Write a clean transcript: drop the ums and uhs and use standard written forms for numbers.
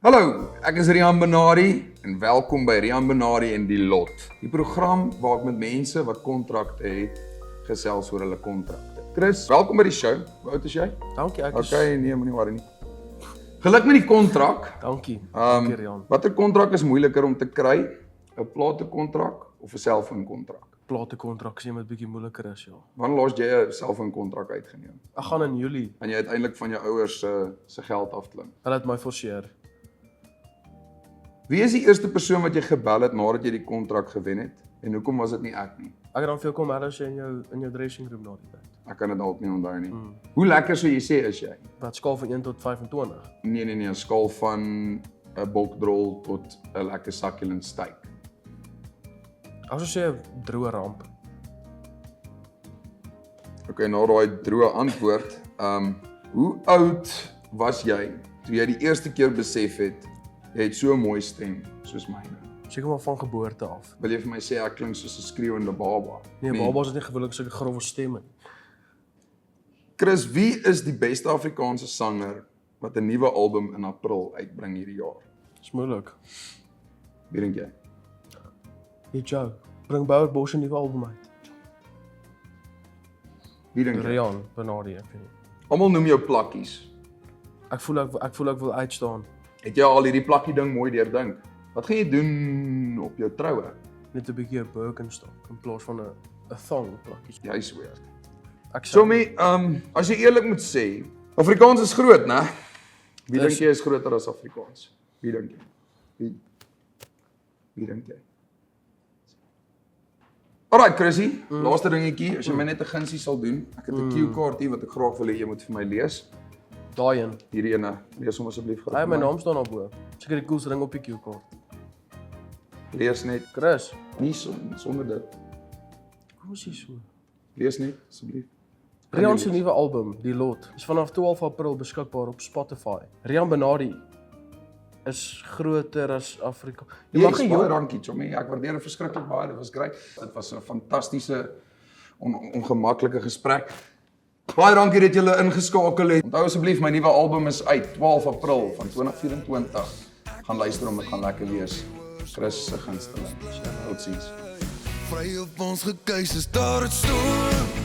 Hallo, ek is Rian Benari en welkom by Rian Benari en die Lot. Die program waar ek met mense wat kontrakte het gesels oor hulle kontrakte. Chris, welkom by die show. Hoe oud is jy? Dankie, ek is... Okay, nee, moenie worry nie. Geluk met die kontrak. Dankie, dankie Rian. Watter kontrak is moeiliker om te kry? 'n Platekontrak of 'n selfoonkontrak? Platekontrak sê met bietjie moeiliker is, ja. Wanneer laas jy 'n selfoonkontrak uitgeneem? Ek gaan in Julie. En jy uiteindelik van jou ouers se geld afklim. Hulle het my forceer. Wie is die eerste persoon wat jy gebel het nadat jy die kontrak gewen het? En hoekom was dit nie ek nie? Ek het dan vir jou kom hulle sê in jou dressing room na die tyd. Ek kan dit dalk nie onthou nie. Hoe lekker sou jy sê is jy? Wat skaal van 1 tot 25? Nee, 'n skaal van 'n bokdrol tot 'n lekker succulent steak. Ek sou sê 'n droë ramp. Okay, na daai droë antwoord, hoe oud was jy toe jy die eerste keer besef het jy het so 'n mooi stem soos myne? Seker maar van geboorte af. Wil jy vir my sê ek klink soos 'n skreeuende baba? Nee, babas het nie gewoonlik sulke grove stemme nie. Chris, wie is die beste Afrikaanse sanger wat 'n nuwe album in April uitbring hierdie jaar? Dis moeilik. Wie dink jy? Hey Joe, bring Bouwer Bosch 'n nuwe album uit. Wie dink jy? Rian Benari, ek weet nie. Almal noem jou plakkies. Ek voel ek wil uitstaan. Het jy al hierdie plakkie ding mooi deurdink? Wat gaan jy doen op jou troue? Net 'n bietjie 'n Birkenstock in plaas van 'n thong plakkies. Jy's weird. Ek sê Sommie, as jy eerlik moet sê, Afrikaans is groot, né? Wie dink jy is groter as Afrikaans? Wie dink jy? Wie dink jy? Alright, Chrissy, laaste dingetjie, as jy my net 'n gunsie sal doen. Ek het 'n cue-kaart hier wat ek graag wil hê jy moet vir my lees. daai een. Hierdie ene, lees hom asseblief gou. Hey, my naam staan daarbo. Seker die coolste ding op die cue-kaart. Lees net, Chris, nie sonder dit. kom ons hier so. Lees net asseblief. Rian se nuwe album, Die Lot, is vanaf 12 April beskikbaar op Spotify. Rian Benari is groter as Afrika. Jy mag nie baie dankie, Chommy. Ek waardeer dit verskriklik baie. Dit was great. Dit was 'n fantastiese ongemaklike gesprek. Baie dankie dat julle ingeskakel het. Onthou asseblief my nuwe album is uit 12 April van 2024. Gaan luister om dit gaan lekker wees. Chris se gunsteling. Totsiens. Vry op ons gekeus is daar het storm.